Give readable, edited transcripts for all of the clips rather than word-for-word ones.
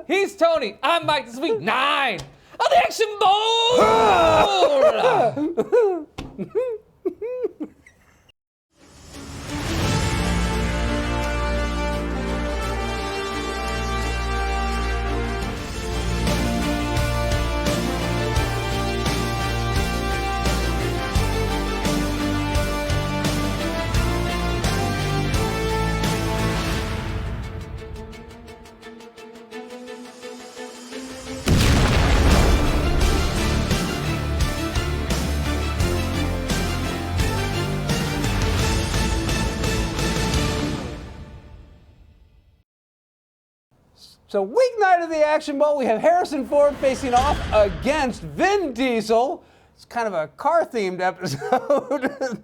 He's Tony. I'm Mike. This is week 9 of the Action Bowl. So week 9 of the Action Bowl, we have Harrison Ford facing off against Vin Diesel. It's kind of a car-themed episode.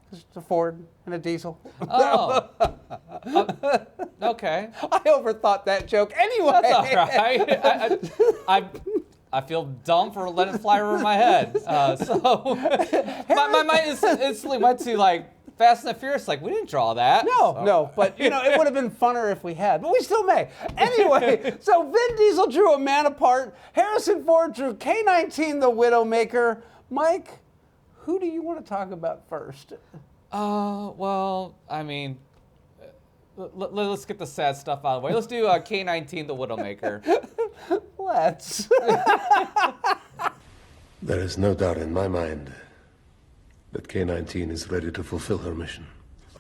Just a Ford and a Diesel. Oh. Okay. I overthought that joke anyway. That's all right. I feel dumb for letting it fly over my head. My mind instantly went to like Fast and the Furious. Like, we didn't draw that. No, but you know, it would have been funner if we had, but we still may. Anyway, so Vin Diesel drew A Man Apart. Harrison Ford drew K-19, The Widowmaker. Mike, who do you want to talk about first? Well, I mean, let's get the sad stuff out of the way. Let's do K-19, The Widowmaker. Let's. There is no doubt in my mind that K-19 is ready to fulfill her mission.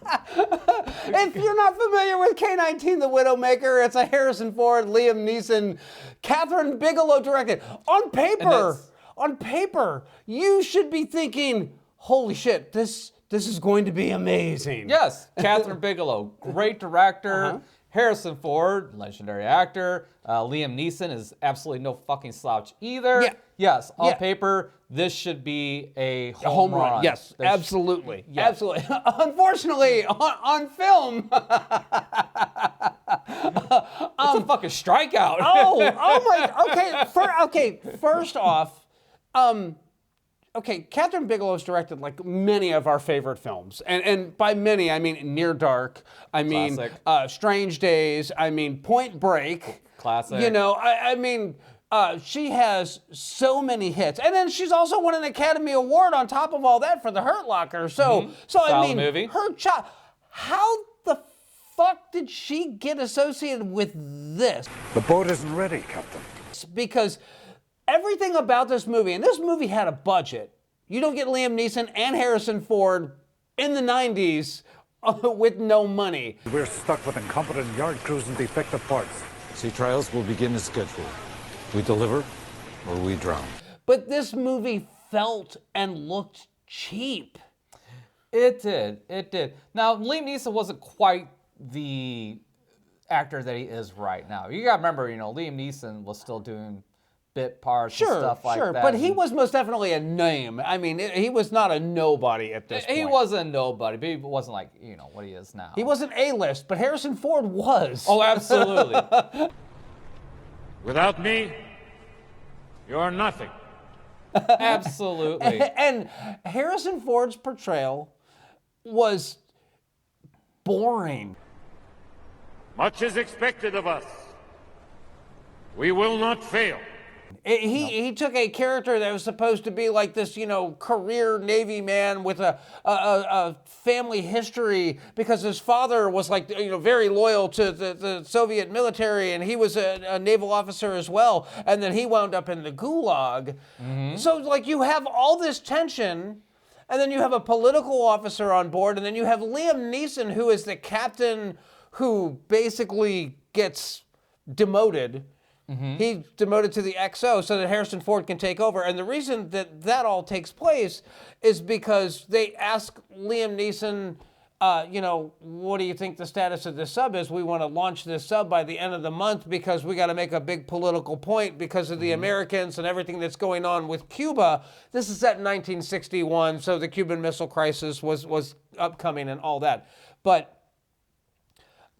If you're not familiar with K-19, The Widowmaker, it's a Harrison Ford, Liam Neeson, Catherine Bigelow directed. On paper, you should be thinking, holy shit, this is going to be amazing. Yes, Catherine Bigelow, great director. Harrison Ford, legendary actor. Liam Neeson is absolutely no fucking slouch either. Yeah. Yes, on paper, this should be a home run. Yes, absolutely. Absolutely. Unfortunately, on film. It's a fucking strikeout. oh my. Okay. First off, Catherine Bigelow's directed like many of our favorite films, and by many I mean Near Dark, I mean Strange Days, I mean Point Break, classic. You know, I mean she has so many hits, and then she's also won an Academy Award on top of all that for The Hurt Locker. So I mean, movie. Her child. How the fuck did she get associated with this? The boat isn't ready, Captain. Because everything about this movie, and this movie had a budget. You don't get Liam Neeson and Harrison Ford in the 90s with no money. We're stuck with incompetent yard crews and defective parts. Sea trials will begin as scheduled. We deliver or we drown. But this movie felt and looked cheap. It did. Now, Liam Neeson wasn't quite the actor that he is right now. You gotta remember, you know, Liam Neeson was still doing bit parts and stuff like that. But he was most definitely a name. I mean, he was not a nobody at this point. He wasn't a nobody, but he wasn't like, you know, what he is now. He wasn't A-list, but Harrison Ford was. Oh, absolutely. Without me, you're nothing. Absolutely. And Harrison Ford's portrayal was boring. Much is expected of us. We will not fail. He took a character that was supposed to be like this, you know, career Navy man with a family history because his father was like, you know, very loyal to the Soviet military, and he was a naval officer as well, and then he wound up in the Gulag. So like you have all this tension, and then you have a political officer on board, and then you have Liam Neeson, who is the captain who basically gets demoted. He's demoted to the XO so that Harrison Ford can take over. And the reason that all takes place is because they ask Liam Neeson, you know, what do you think the status of this sub is? We want to launch this sub by the end of the month because we got to make a big political point because of the Americans and everything that's going on with Cuba. This is set in 1961, so the Cuban Missile Crisis was upcoming and all that. But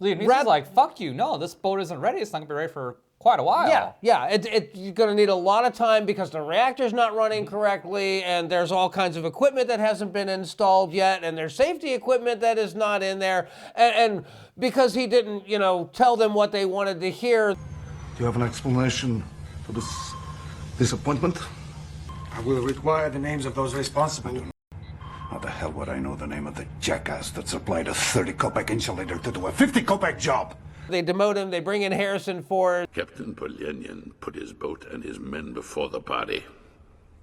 Liam Neeson's like, fuck you, no, this boat isn't ready. It's not going to be ready for quite a while. Yeah. You're going to need a lot of time because the reactor's not running correctly, and there's all kinds of equipment that hasn't been installed yet, and there's safety equipment that is not in there, and because he didn't, you know, tell them what they wanted to hear. Do you have an explanation for this disappointment? I will require the names of those responsible. How the hell would I know the name of the jackass that supplied a 30 kopeck insulator to do a 50 kopeck job? They demote him, they bring in Harrison Ford. Captain Polyanyan put his boat and his men before the party.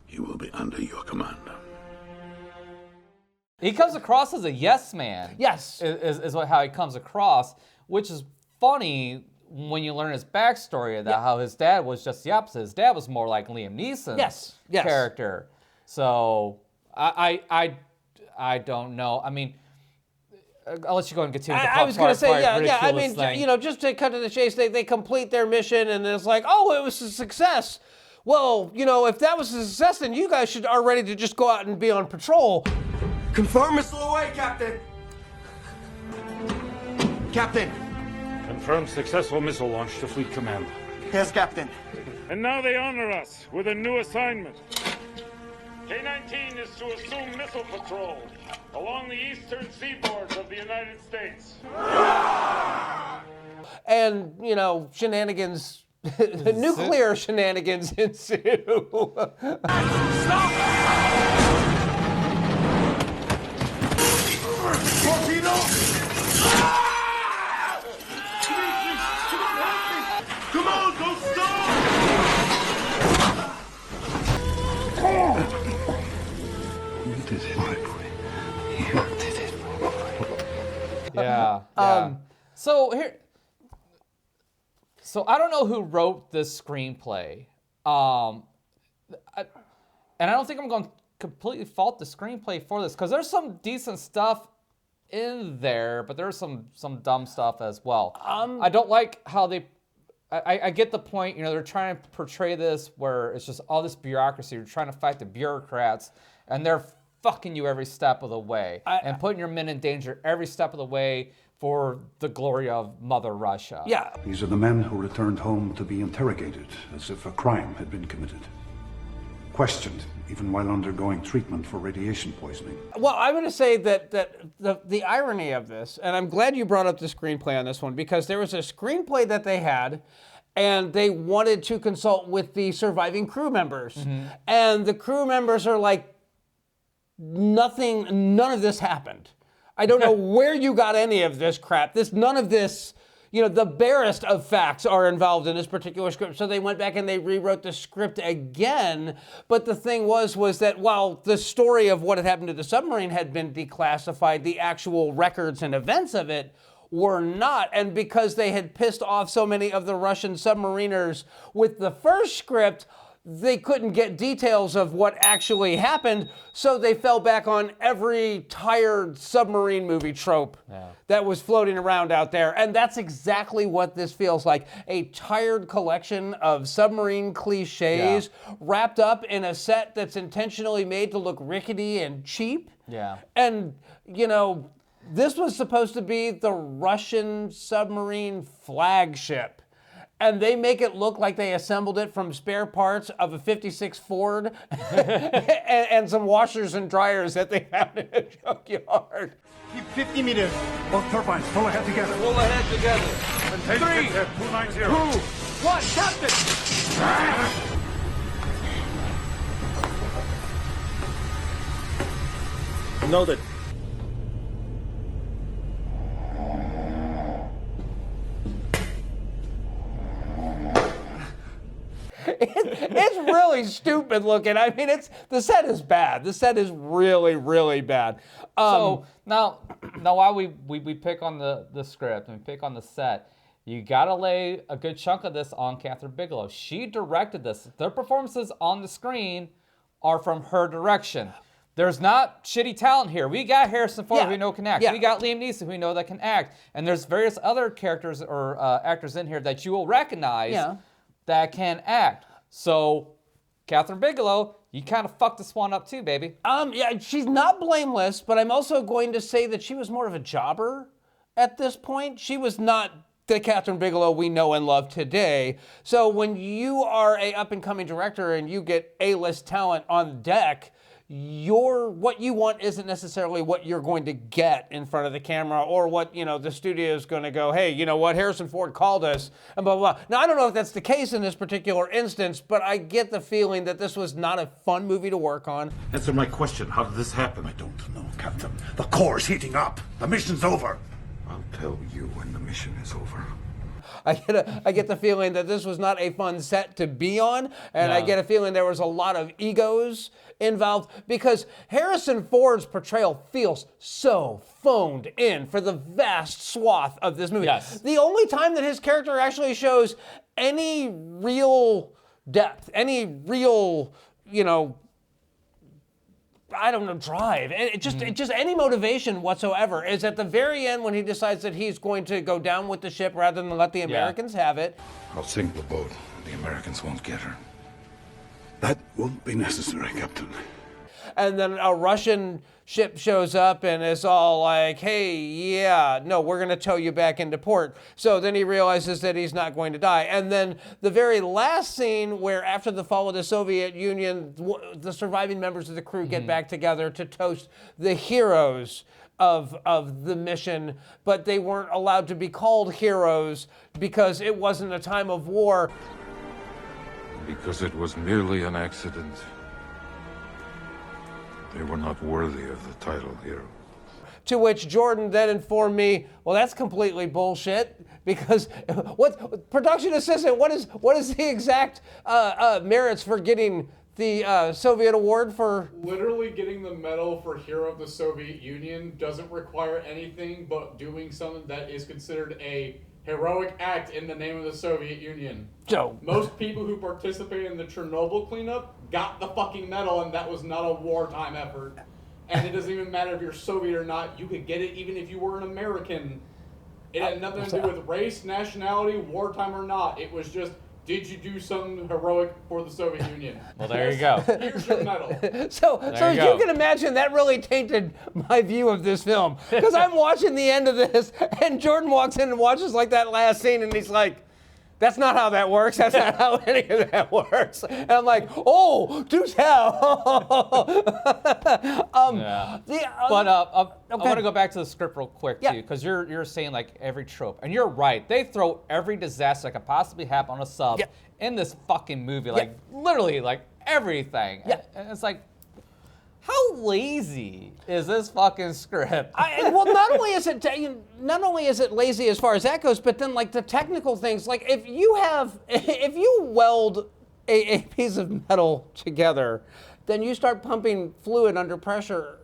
He will be under your command. He comes across as a yes man. Yes. Is how he comes across, which is funny when you learn his backstory of that, how his dad was just the opposite. His dad was more like Liam Neeson's character. So I don't know. I mean, I'll let you go and continue. I was going to say, I mean, thing. Just to cut to the chase, they complete their mission and it's like, oh, it was a success. Well, if that was a success, then you guys are ready to just go out and be on patrol. Confirm missile away, Captain! Captain! Confirm successful missile launch to Fleet Command. Yes, Captain. And now they honor us with a new assignment. K-19 is to assume missile patrol along the eastern seaboards of the United States. And, shenanigans, nuclear shenanigans ensue. Stop! Torpedo! Come on, don't stop! You did it, my boy. You did it, my boy. Yeah. So I don't know who wrote this screenplay. And I don't think I'm going to completely fault the screenplay for this, because there's some decent stuff in there, but there's some dumb stuff as well. I don't like how I get the point, they're trying to portray this where it's just all this bureaucracy. You're trying to fight the bureaucrats, and they're fucking you every step of the way and putting your men in danger every step of the way for the glory of Mother Russia. Yeah. These are the men who returned home to be interrogated as if a crime had been committed. Questioned, even while undergoing treatment for radiation poisoning. Well, I'm going to say that the irony of this, and I'm glad you brought up the screenplay on this one, because there was a screenplay that they had, and they wanted to consult with the surviving crew members. Mm-hmm. And the crew members are like, none of this happened. I don't know where you got any of this crap. None of this, the barest of facts are involved in this particular script. So they went back and they rewrote the script again. But the thing was that while the story of what had happened to the submarine had been declassified, the actual records and events of it were not. And because they had pissed off so many of the Russian submariners with the first script, they couldn't get details of what actually happened, so they fell back on every tired submarine movie trope that was floating around out there. And that's exactly what this feels like. A tired collection of submarine cliches wrapped up in a set that's intentionally made to look rickety and cheap. Yeah. And, this was supposed to be the Russian submarine flagship. And they make it look like they assembled it from spare parts of a 56 Ford and some washers and dryers that they found in a junkyard. Keep 50 meters. Both turbines, pull ahead together. Pull ahead together. Maintain 290. 2, 1, Captain! Noted. It's really stupid looking. I mean, the set is bad. The set is really, really bad. So now while we pick on the script and we pick on the set, you gotta lay a good chunk of this on Catherine Bigelow. She directed this. Their performances on the screen are from her direction. There's not shitty talent here. We got Harrison Ford, who we know can act. We got Liam Neeson, who we know that can act. And there's various other characters or actors in here that you will recognize that can act. So, Catherine Bigelow, you kind of fucked this one up too, baby. She's not blameless, but I'm also going to say that she was more of a jobber at this point. She was not the Catherine Bigelow we know and love today. So when you are a up-and-coming director and you get A-list talent on deck, what you want isn't necessarily what you're going to get in front of the camera, or what, you know, the studio is going to go, hey, you know what, Harrison Ford called us, and blah, blah, blah. Now, I don't know if that's the case in this particular instance, but I get the feeling that this was not a fun movie to work on. Answer my question. How did this happen? I don't know, Captain. The core's heating up. The mission's over. I'll tell you when the mission is over. I get the feeling that this was not a fun set to be on, and I get a feeling there was a lot of egos involved, because Harrison Ford's portrayal feels so phoned in for the vast swath of this movie. Yes. The only time that his character actually shows any real depth, any real, you know, I don't know, drive, just any motivation whatsoever is at the very end when he decides that he's going to go down with the ship rather than let the Americans have it. I'll sink the boat. The Americans won't get her. That won't be necessary, Captain. And then a Russian ship shows up and is all like, hey, yeah, no, we're going to tow you back into port. So then he realizes that he's not going to die. And then the very last scene where after the fall of the Soviet Union, the surviving members of the crew get back together to toast the heroes of the mission, but they weren't allowed to be called heroes because it wasn't a time of war. Because it was merely an accident. They were not worthy of the title hero. To which Jordan then informed me, well, that's completely bullshit, because what production assistant, what is the exact merits for getting the Soviet award for? Literally getting the medal for Hero of the Soviet Union doesn't require anything but doing something that is considered a heroic act in the name of the Soviet Union. Joe. Most people who participated in the Chernobyl cleanup got the fucking medal, and that was not a wartime effort. And it doesn't even matter if you're Soviet or not. You could get it even if you were an American. It had nothing to do with race, nationality, wartime or not. It was just, did you do something heroic for the Soviet Union? Well, there you go. Here's your medal. So as you can imagine, that really tainted my view of this film. Because I'm watching the end of this, and Jordan walks in and watches like that last scene, and he's like, that's not how that works. That's not how any of that works. And I'm like, oh, do tell. But I want to go back to the script real quick too, because you're saying like every trope, and you're right. They throw every disaster that could possibly happen on a sub in this fucking movie, like literally like everything. Yeah. And it's like, how lazy is this fucking script? Well, not only is it lazy as far as that goes, but then like the technical things, like if you weld a piece of metal together, then you start pumping fluid under pressure,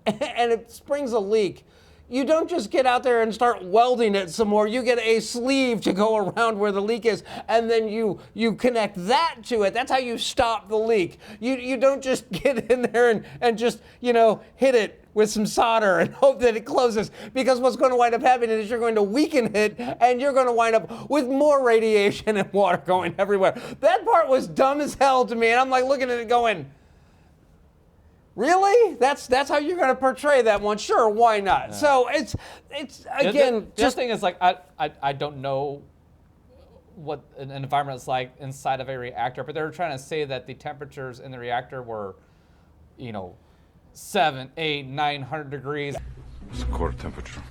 and it springs a leak. You don't just get out there and start welding it some more. You get a sleeve to go around where the leak is, and then you connect that to it. That's how you stop the leak. You don't just get in there and just, you know, hit it with some solder and hope that it closes, because what's going to wind up happening is you're going to weaken it, and you're going to wind up with more radiation and water going everywhere. That part was dumb as hell to me, and I'm like looking at it going, really? That's how you're going to portray that one? Sure, why not? Yeah. So it's again, the thing is like I don't know what an environment is like inside of a reactor, but they were trying to say that the temperatures in the reactor were, you know, 700, 800, 900 degrees. What's the core temperature?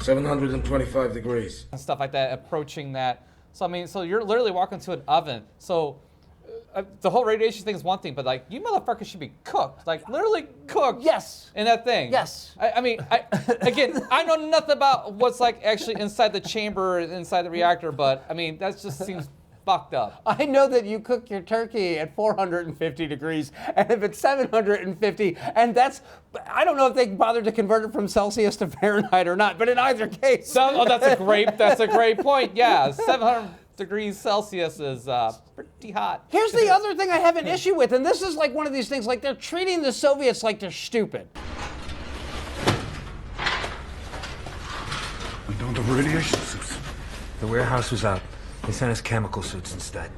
725 degrees. And stuff like that, approaching that. So I mean, so you're literally walking to an oven. So the whole radiation thing is one thing, but like, you motherfuckers should be cooked, like literally cooked. Yes. In that thing. Yes. I mean, again, I know nothing about what's like actually inside the chamber, inside the reactor, but I mean, that just seems fucked up. I know that you cook your turkey at 450 degrees, and if it's 750, and that's, I don't know if they bothered to convert it from Celsius to Fahrenheit or not, but in either case. That's a great point. Yeah, 700 degrees Celsius is pretty hot. Here's the other thing I have an issue with, and this is like one of these things, like they're treating the Soviets like they're stupid. We don't have radiation suits. The warehouse was out. They sent us chemical suits instead.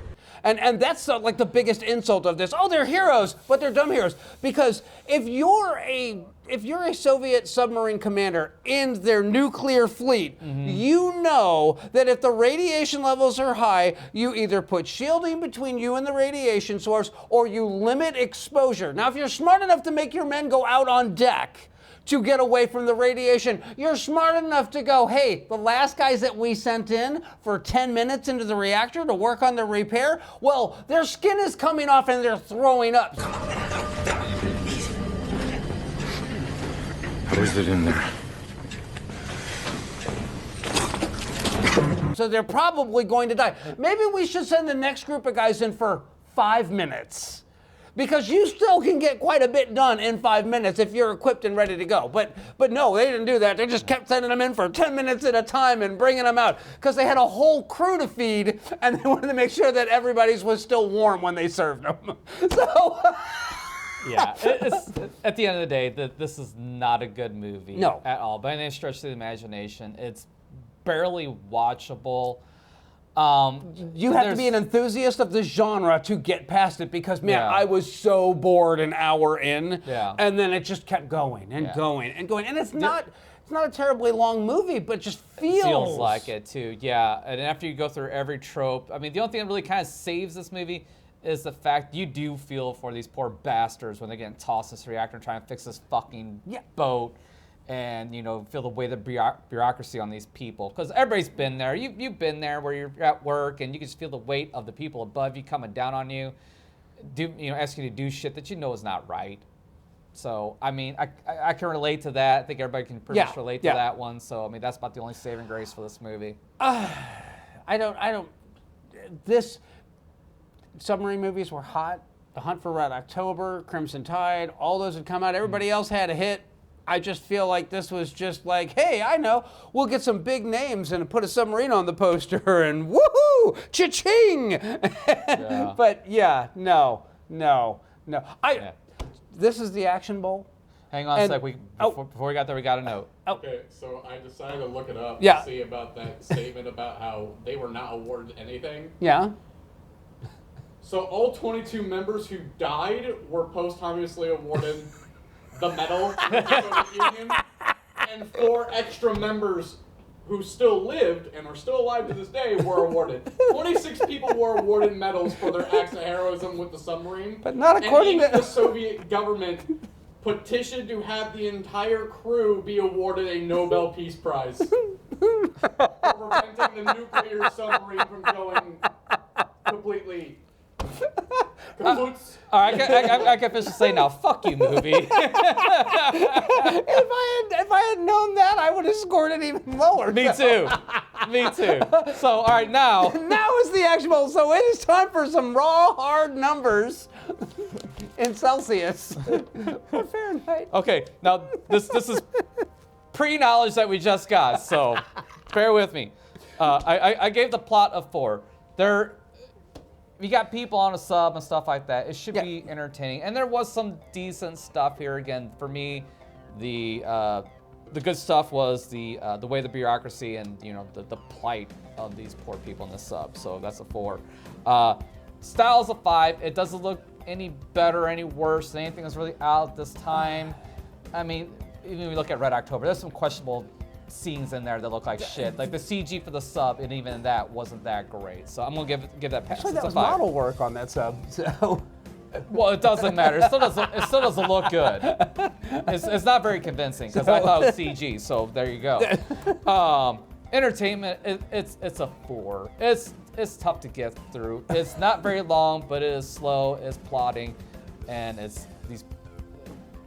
And that's like the biggest insult of this. Oh, they're heroes, but they're dumb heroes. Because if you're a Soviet submarine commander in their nuclear fleet, you know that if the radiation levels are high, you either put shielding between you and the radiation source, or you limit exposure. Now, if you're smart enough to make your men go out on deck to get away from the radiation, you're smart enough to go, hey, the last guys that we sent in for 10 minutes into the reactor to work on the repair, well, their skin is coming off and they're throwing up. How is it in there? So they're probably going to die. Maybe we should send the next group of guys in for 5 minutes. Because you still can get quite a bit done in 5 minutes if you're equipped and ready to go. But no, they didn't do that. They just kept sending them in for 10 minutes at a time and bringing them out because they had a whole crew to feed and they wanted to make sure that everybody's was still warm when they served them. So... Yeah, it's, at the end of the day, this is not a good movie at all. By any stretch of the imagination, it's barely watchable. You have to be an enthusiast of the genre to get past it because, man, I was so bored an hour in, and then it just kept going and going and going. And it's not a terribly long movie, but just feels like it too. Yeah, and after you go through every trope, I mean, the only thing that really kind of saves this movie is the fact you do feel for these poor bastards when they're getting tossed this reactor and trying to fix this fucking boat. And, you know, feel the weight of the bureaucracy on these people. Because everybody's been there. You've been there where you're at work and you can just feel the weight of the people above you coming down on you, asking you to do shit that you know is not right. So, I mean, I can relate to that. I think everybody can pretty much relate to that one. So, I mean, that's about the only saving grace for this movie. This submarine movies were hot. The Hunt for Red October, Crimson Tide, all those had come out. Everybody else had a hit. I just feel like this was just like, hey, I know, we'll get some big names and put a submarine on the poster and woohoo, cha-ching. But no. This is the Action Bowl. Hang on a sec. Before we got there, we got a note. Okay, so I decided to look it up to see about that statement about how they were not awarded anything. Yeah. So all 22 members who died were posthumously awarded the medal of the Soviet Union, and 4 extra members who still lived and are still alive to this day were awarded. 26 people were awarded medals for their acts of heroism with the submarine. But not according to the Soviet government petitioned to have the entire crew be awarded a Nobel Peace Prize for preventing the nuclear submarine from going completely. All right, I can officially say now, fuck you, movie. If I had known that, I would have scored it even lower. Me too. So, all right, now is the Action Bowl. So it is time for some raw, hard numbers in Celsius or Fahrenheit. Okay, now this is pre-knowledge that we just got, so bear with me. I gave the plot of 4. You got people on a sub and stuff like that. It should be entertaining, and there was some decent stuff here. Again, for me, the good stuff was the way the bureaucracy and the plight of these poor people in the sub. So that's a 4. Style's a 5. It doesn't look any better or any worse than anything that's really out this time. I mean, even when we look at Red October, there's some questionable scenes in there that look like shit. Like the CG for the sub, and even that wasn't that great. So I'm gonna give that pass. Actually, that was model work on that sub. So. Well, it doesn't matter. It still doesn't look good. It's not very convincing because I thought it was CG. So there you go. Entertainment, it's a 4. It's tough to get through. It's not very long, but it is slow. It's plotting, and it's these.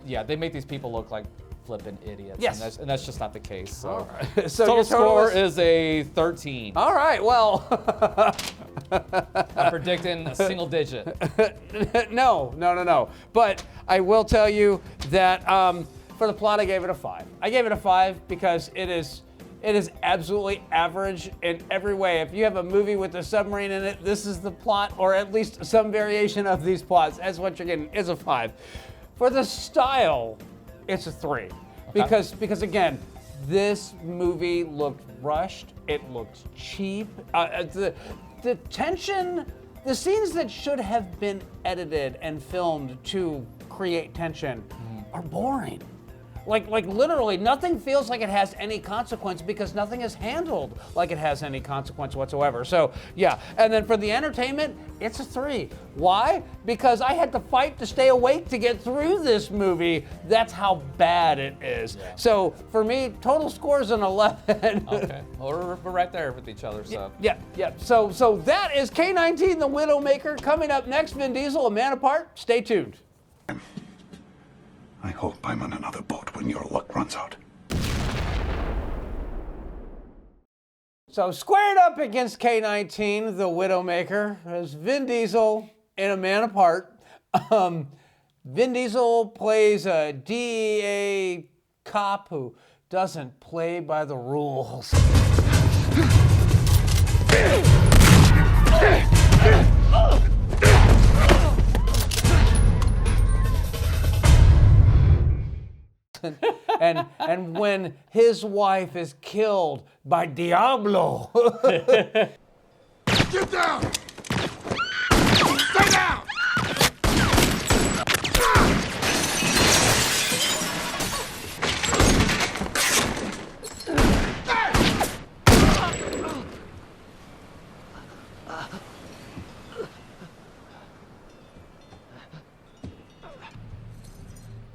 Yeah, they make these people look like flipping idiots. Yes. And that's just not the case. So, so total score is a 13. All right, well. I'm predicting a single digit. No. But I will tell you that for the plot, I gave it a 5. I gave it a 5 because it is absolutely average in every way. If you have a movie with a submarine in it, this is the plot, or at least some variation of these plots. That's what you're getting, is a 5. For the style, it's a 3. Because again, this movie looked rushed. It looked cheap. The tension the scenes that should have been edited and filmed to create tension are boring. Like literally, nothing feels like it has any consequence because nothing is handled like it has any consequence whatsoever. So yeah, and then for the entertainment, it's a 3. Why? Because I had to fight to stay awake to get through this movie. That's how bad it is. Yeah. So for me, total score is an 11. Okay, well, we're right there with each other. So yeah. So that is K-19, the Widowmaker. Coming up next, Vin Diesel, A Man Apart. Stay tuned. I hope I'm on another boat when your luck runs out. So squared up against K-19, the Widowmaker, is Vin Diesel in A Man Apart. Vin Diesel plays a DEA cop who doesn't play by the rules. And when his wife is killed by Diablo. Get down! Stay down!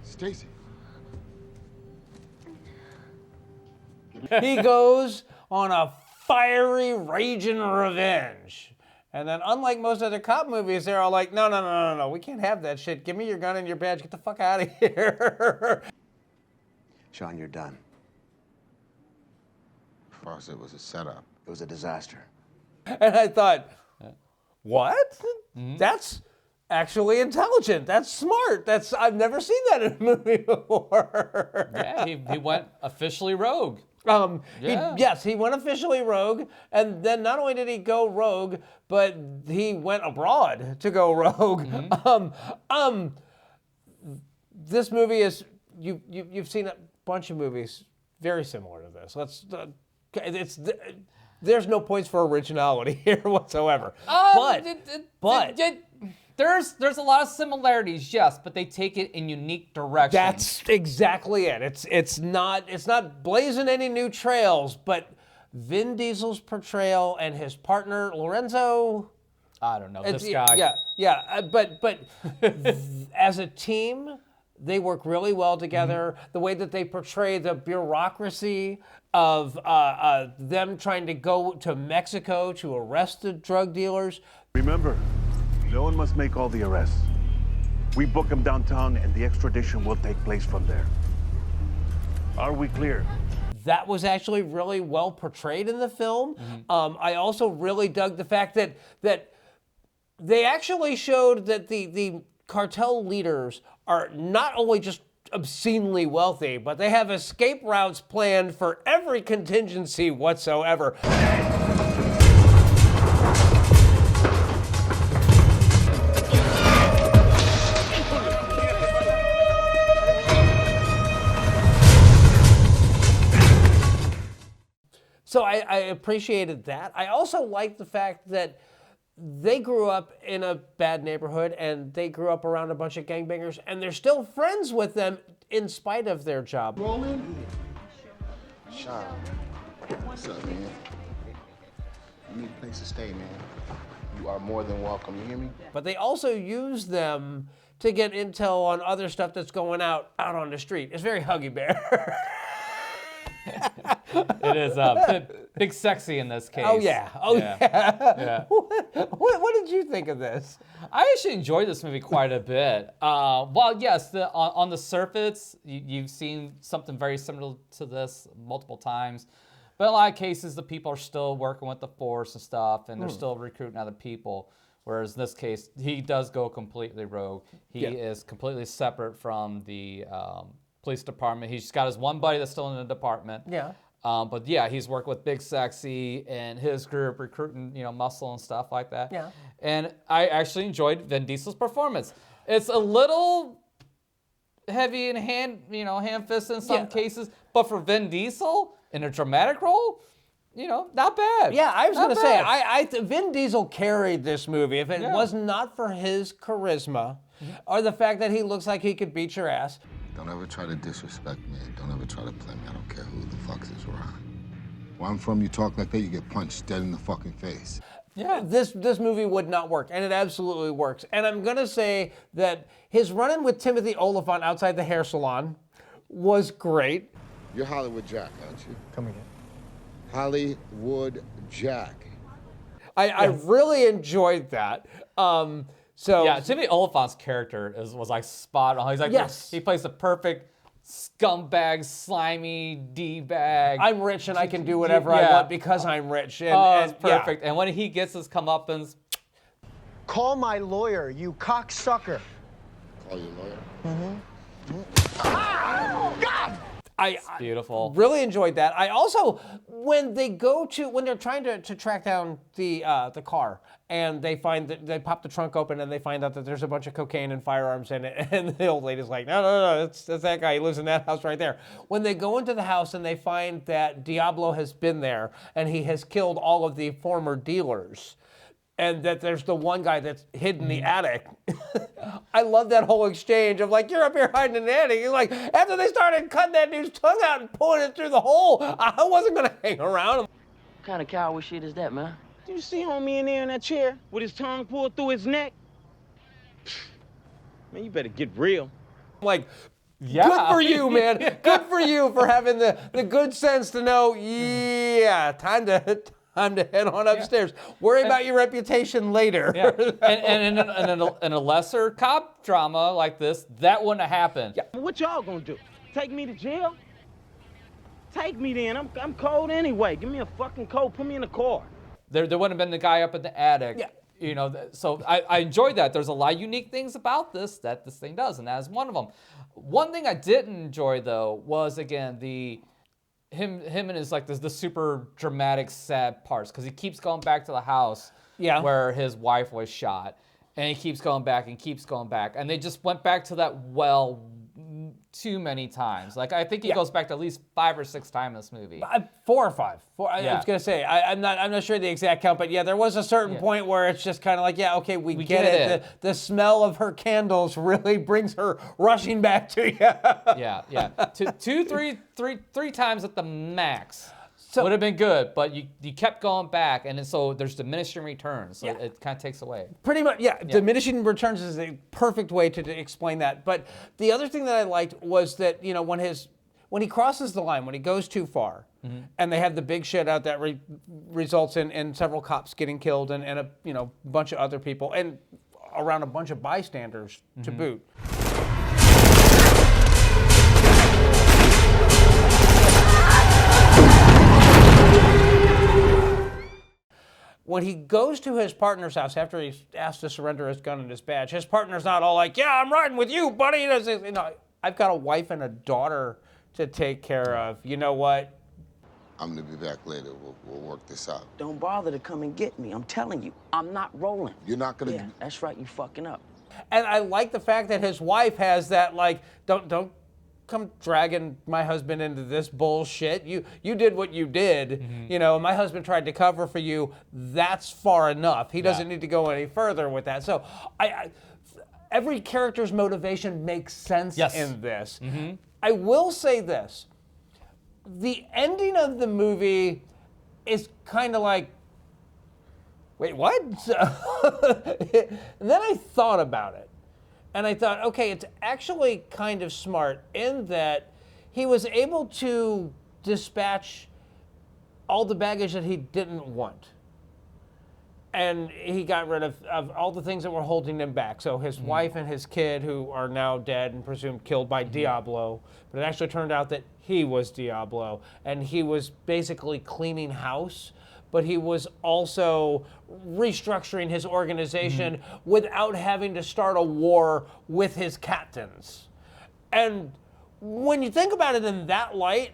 Stacy. He goes on a fiery, raging revenge. And then, unlike most other cop movies, they're all like, no, we can't have that shit. Give me your gun and your badge. Get the fuck out of here. Sean, you're done. Fawcett was a setup. It was a disaster. And I thought, what? That's actually intelligent. That's smart. I've never seen that in a movie before. Yeah, he went officially rogue. He went officially rogue, and then not only did he go rogue, but he went abroad to go rogue. This movie is you've seen a bunch of movies very similar to this. There's no points for originality here whatsoever. There's a lot of similarities, yes, but they take it in unique directions. That's exactly it. It's not blazing any new trails, but Vin Diesel's portrayal and his partner Lorenzo. I don't know this guy. But as a team, they work really well together. The way that they portray the bureaucracy of them trying to go to Mexico to arrest the drug dealers. Remember, no one must make all the arrests. We book them downtown and the extradition will take place from there. Are we clear? That was actually really well portrayed in the film. I also really dug the fact that they actually showed that the cartel leaders are not only just obscenely wealthy, but they have escape routes planned for every contingency whatsoever. So I appreciated that. I also liked the fact that they grew up in a bad neighborhood and they grew up around a bunch of gangbangers and they're still friends with them in spite of their job. Rolling. Sean, what's up, man? You need a place to stay, man. You are more than welcome, you hear me? But they also use them to get intel on other stuff that's going out on the street. It's very Huggy Bear. It is big sexy in this case. Oh yeah. What did you think of this? I actually enjoyed this movie quite a bit. Well, yes, on the surface, you've seen something very similar to this multiple times. But in a lot of cases, the people are still working with the force and stuff, and they're still recruiting other people. Whereas in this case, he does go completely rogue. He is completely separate from the police department. He's got his one buddy that's still in the department. Yeah. But yeah, he's working with Big Sexy and his group, recruiting, muscle and stuff like that. Yeah. And I actually enjoyed Vin Diesel's performance. It's a little heavy in hand fist in some cases, but for Vin Diesel in a dramatic role, not bad. Yeah, I was Not going to say, bad. Vin Diesel carried this movie. If it was not for his charisma or the fact that he looks like he could beat your ass. Don't ever try to disrespect me. Don't ever try to play me. I don't care who the fuck is around. Where I'm from, you talk like that, you get punched dead in the fucking face. Yeah, this movie would not work, and it absolutely works. And I'm going to say that his run-in with Timothy Olyphant outside the hair salon was great. You're Hollywood Jack, aren't you? Come again. Hollywood Jack. I really enjoyed that. Timothy Olyphant's character was like spot on. He's like, he plays the perfect scumbag, slimy D-bag. I'm rich and I can do whatever I want because I'm rich. And it's perfect. And when he gets his comeuppance, Call my lawyer, you cocksucker. Call your lawyer? it's beautiful. Really enjoyed that. I also, when they're trying to track down the car, and they pop the trunk open and they find out that there's a bunch of cocaine and firearms in it, and the old lady's like, no, that's that guy. He lives in that house right there. When they go into the house and they find that Diablo has been there and he has killed all of the former dealers, and that there's the one guy that's hid in the attic. I love that whole exchange of like, you're up here hiding in the attic. You're like, after they started cutting that dude's tongue out and pulling it through the hole, I wasn't gonna hang around. What kind of coward shit is that, man? Did you see homie in there in that chair with his tongue pulled through his neck? Man, you better get real. Like, good for you, man. Good for you for having the good sense to know, time to head on upstairs. Worry about your reputation later. Yeah. And in a lesser cop drama like this, that wouldn't have happened. Yeah. What y'all gonna do? Take me to jail? Take me then. I'm cold anyway. Give me a fucking coat. Put me in the car. There wouldn't have been the guy up in the attic. Yeah. So I enjoyed that. There's a lot of unique things about this that this thing does, and that is one of them. One thing I didn't enjoy though was again him and his like the super dramatic sad parts, because he keeps going back to the house where his wife was shot, and he keeps going back, and they just went back to that well too many times. Like I think he goes back to at least 5 or 6 times in this movie. 4 or 5. I was gonna say I'm not sure the exact count, but there was a certain point where it's just kind of like okay, we get it. The smell of her candles really brings her rushing back to you. Three times at the max. Would have been good, but you kept going back, and so there's diminishing returns. So it kind of takes away. Pretty much, diminishing returns is a perfect way to explain that. But the other thing that I liked was that when he crosses the line, when he goes too far, and they have the big shit out that results in several cops getting killed and a bunch of other people and around a bunch of bystanders to boot. When he goes to his partner's house after he's asked to surrender his gun and his badge, his partner's not all like, I'm riding with you, buddy. I've got a wife and a daughter to take care of. You know what? I'm gonna be back later. We'll work this out. Don't bother to come and get me. I'm telling you, I'm not rolling. You're not gonna... Yeah, that's right. You fucking up. And I like the fact that his wife has that, like, don't come dragging my husband into this bullshit. You did what you did. My husband tried to cover for you. That's far enough. He doesn't need to go any further with that. So every character's motivation makes sense in this. I will say this. The ending of the movie is kind of like, wait, what? And then I thought about it. And I thought, okay, it's actually kind of smart in that he was able to dispatch all the baggage that he didn't want. And he got rid of all the things that were holding him back. So his wife and his kid, who are now dead and presumed killed by Diablo. But it actually turned out that he was Diablo. And he was basically cleaning house. But he was also restructuring his organization without having to start a war with his captains. And when you think about it in that light,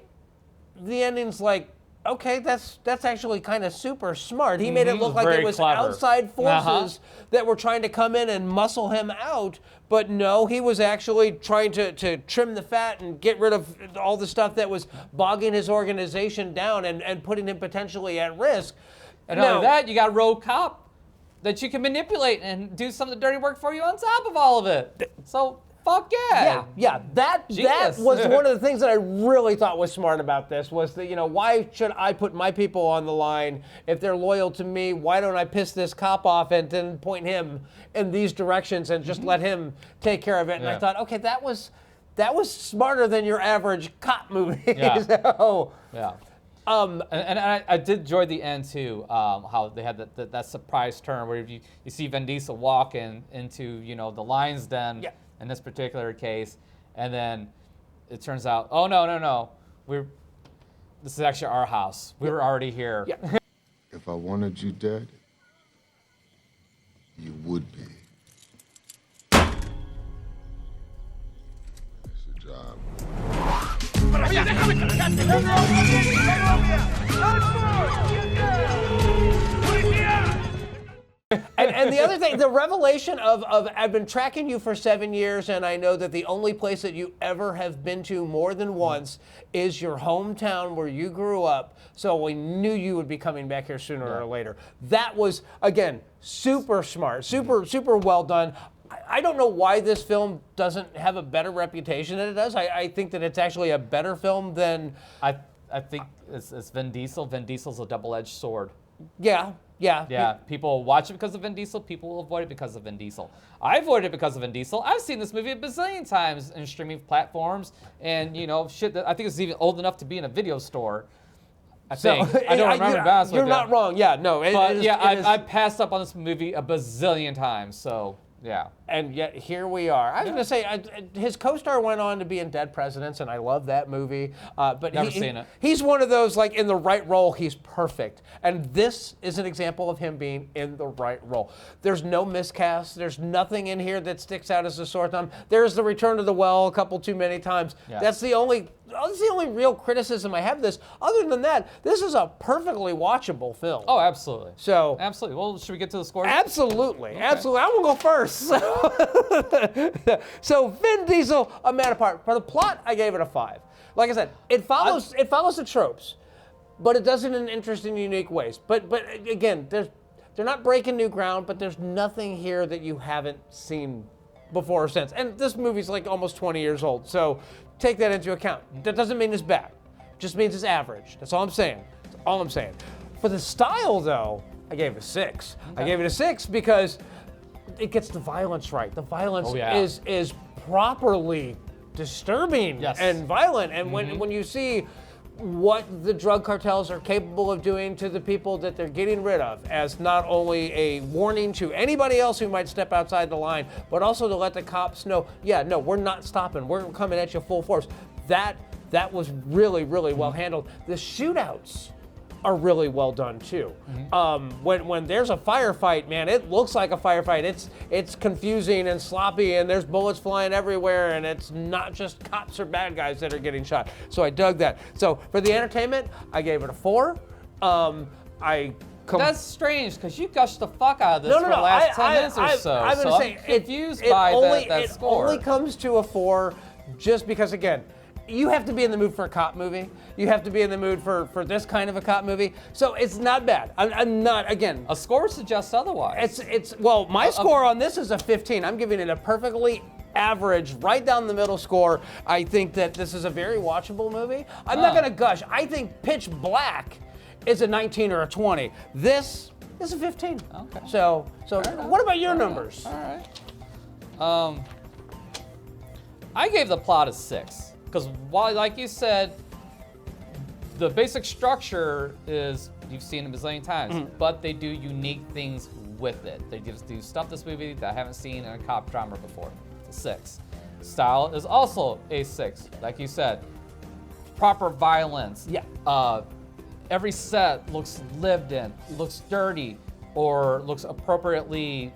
the ending's like, okay, that's actually kind of super smart. He made it look like it was clever. outside forces that were trying to come in and muscle him out, but no, he was actually trying to trim the fat and get rid of all the stuff that was bogging his organization down and putting him potentially at risk. And not only that, you got a rogue cop that you can manipulate and do some of the dirty work for you on top of all of it. So, fuck yeah. Yeah. That was one of the things that I really thought was smart about this was that, why should I put my people on the line if they're loyal to me? Why don't I piss this cop off and then point him in these directions and just let him take care of it? And I thought, okay, that was smarter than your average cop movie. Yeah. So, yeah. And I did enjoy the end too, how they had that surprise turn where you see Vin Diesel walk into the lion's den in this particular case, and then it turns out, oh no, this is actually our house. We were already here. Yeah. If I wanted you dead, you would be. That's your job. And the other thing, the revelation of I've been tracking you for 7 years, and I know that the only place that you ever have been to more than once is your hometown where you grew up. So we knew you would be coming back here sooner or later. That was, again, super smart, super well done. I don't know why this film doesn't have a better reputation than it does. I think that it's actually a better film than... I think it's Vin Diesel. Vin Diesel's a double-edged sword. Yeah. People watch it because of Vin Diesel. People will avoid it because of Vin Diesel. I avoided it because of Vin Diesel. I've seen this movie a bazillion times in streaming platforms, and shit that I think it's even old enough to be in a video store. I think. I don't remember. To be honest with you're not wrong. Yeah, no. I passed up on this movie a bazillion times. So. Yeah. And yet here we are. I was going to say, his co-star went on to be in Dead Presidents, and I love that movie. But Never seen it. He's one of those, like, in the right role, he's perfect. And this is an example of him being in the right role. There's no miscast. There's nothing in here that sticks out as a sore thumb. There's the return to the well a couple too many times. Yeah. That's the only real criticism I have of this. Other than that, this is a perfectly watchable film. Oh, absolutely. So absolutely. Well, should we get to the score? Absolutely. Okay. Absolutely. I'm going to go first. So Vin Diesel, A Man Apart. For the plot, I gave it a 5. Like I said, it follows the tropes, but it does it in interesting, unique ways. But again, they're not breaking new ground, but there's nothing here that you haven't seen before or since. And this movie's like almost 20 years old, so take that into account. That doesn't mean it's bad. It just means it's average. That's all I'm saying. That's all I'm saying. For the style, though, I gave it a 6. Okay. I gave it a 6 because it gets the violence right. The violence is properly disturbing and violent. And when you see what the drug cartels are capable of doing to the people that they're getting rid of, as not only a warning to anybody else who might step outside the line, but also to let the cops know, no, we're not stopping. We're coming at you full force. That was really, really well handled. The shootouts are really well done too. When there's a firefight, man, it looks like a firefight. It's confusing and sloppy, and there's bullets flying everywhere, and it's not just cops or bad guys that are getting shot. So I dug that. So for the entertainment, I gave it a 4. That's strange because you gushed the fuck out of this for the last 10 minutes or so. I'm going to say I'm confused by that score. It only comes to a 4 just because, again, you have to be in the mood for a cop movie. You have to be in the mood for this kind of a cop movie. So it's not bad. I'm not, again. A score suggests otherwise. Well, my score on this is a 15. I'm giving it a perfectly average, right down the middle score. I think that this is a very watchable movie. I'm not going to gush. I think Pitch Black is a 19 or a 20. This is a 15. Okay. So what about your numbers? All right. I gave the plot a 6. Because while, like you said, the basic structure is, you've seen it a bazillion times, but they do unique things with it. They just do stuff in this movie that I haven't seen in a cop drama before. It's a 6. Style is also a 6. Like you said, proper violence. Yeah. Every set looks lived in, looks dirty, or looks appropriately,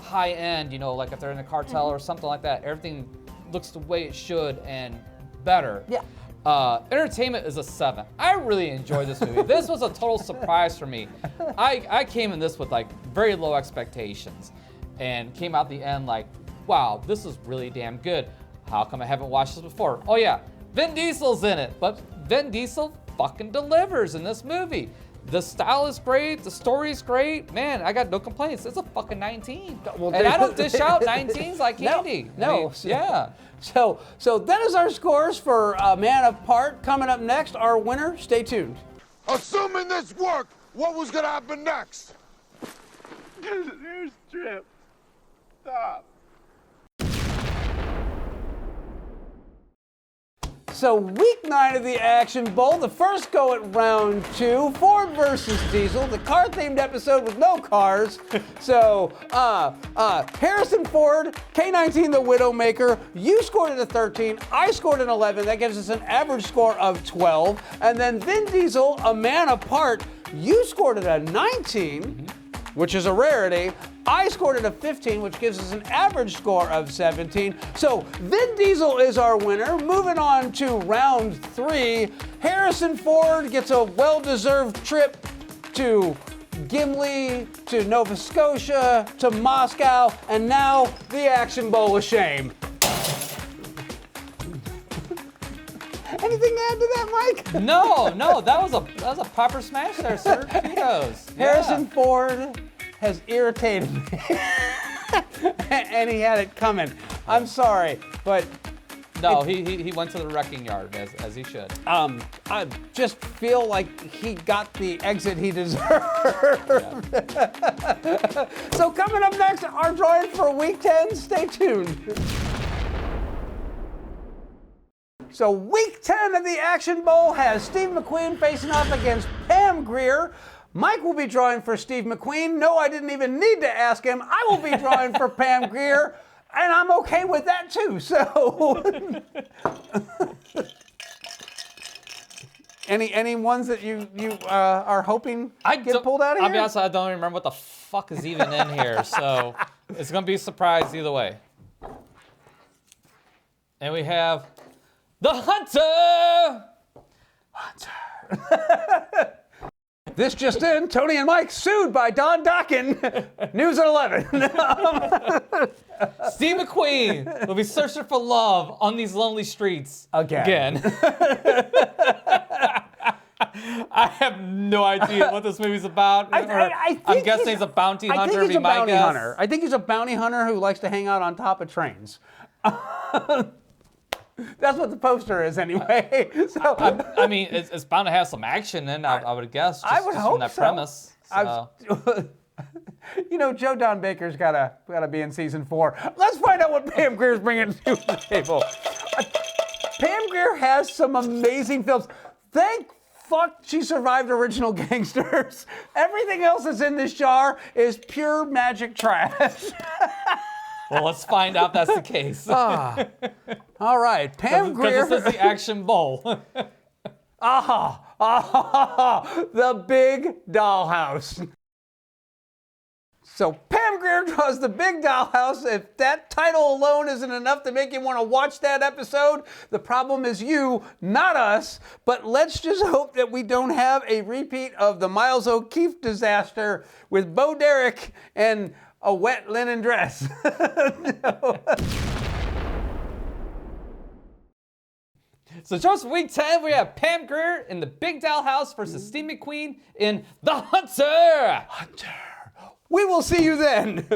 high end, like if they're in a cartel or something like that. Everything looks the way it should and better. Yeah. Entertainment is a 7. I really enjoyed this movie. This was a total surprise for me. I came in this with like very low expectations and came out the end like, wow, this is really damn good. How come I haven't watched this before? Oh yeah, Vin Diesel's in it, but Vin Diesel fucking delivers in this movie. The style is great, the story's great. Man, I got no complaints. It's a fucking 19. Well, and I don't dish out 19s like candy. No. I mean, yeah. So that is our scores for Man Apart. Coming up next, our winner. Stay tuned. Assuming this worked, what was gonna happen next? Here's Trip. Stop. So week 9 of the Action Bowl, the first go at round 2, Ford versus Diesel, the car-themed episode with no cars. So Harrison Ford, K-19 the Widowmaker, you scored at a 13, I scored an 11, that gives us an average score of 12. And then Vin Diesel, A Man Apart, you scored at a 19, which is a rarity. I scored at a 15, which gives us an average score of 17. So Vin Diesel is our winner. Moving on to round 3, Harrison Ford gets a well-deserved trip to Gimli, to Nova Scotia, to Moscow, and now the Action Bowl of Shame. Anything to add to that, Mike? No, that was a proper smash there, sir. Kudos. Harrison Ford has irritated me, and he had it coming. I'm sorry, but no, he went to the wrecking yard as he should. I just feel like he got the exit he deserved. Yeah. So coming up next, our drawing for Week 10. Stay tuned. So Week 10 of the Action Bowl has Steve McQueen facing off against Pam Grier. Mike will be drawing for Steve McQueen. No, I didn't even need to ask him. I will be drawing for Pam Grier, and I'm okay with that too. So, any ones that you are hoping get pulled out of here? I'll be honest, I don't even remember what the fuck is even in here. So it's gonna be a surprise either way. And we have the Hunter. This just in, Tony and Mike sued by Don Dokken. News at 11. Steve McQueen will be searching for love on these lonely streets. Again. I have no idea what this movie's about. I'm guessing he's a bounty hunter. I think he's a bounty hunter. I think he's a bounty hunter who likes to hang out on top of trains. That's what the poster is, anyway. So I mean, it's bound to have some action in. I would guess. I would hope from that so. Premise. So. You know, Joe Don Baker's gotta be in season 4. Let's find out what Pam Grier's bringing to the table. Pam Grier has some amazing films. Thank fuck she survived Original Gangsters. Everything else that's in this jar is pure magic trash. Well, let's find out if that's the case. All right, Pam Grier. Because this is the Action Bowl. The Big Dollhouse. So Pam Grier draws The Big Dollhouse. If that title alone isn't enough to make you want to watch that episode, the problem is you, not us. But let's just hope that we don't have a repeat of the Miles O'Keefe disaster with Bo Derek and a wet linen dress. So just Week 10, we have Pam Grier in The Big Dollhouse versus Steve McQueen in The Hunter. We will see you then.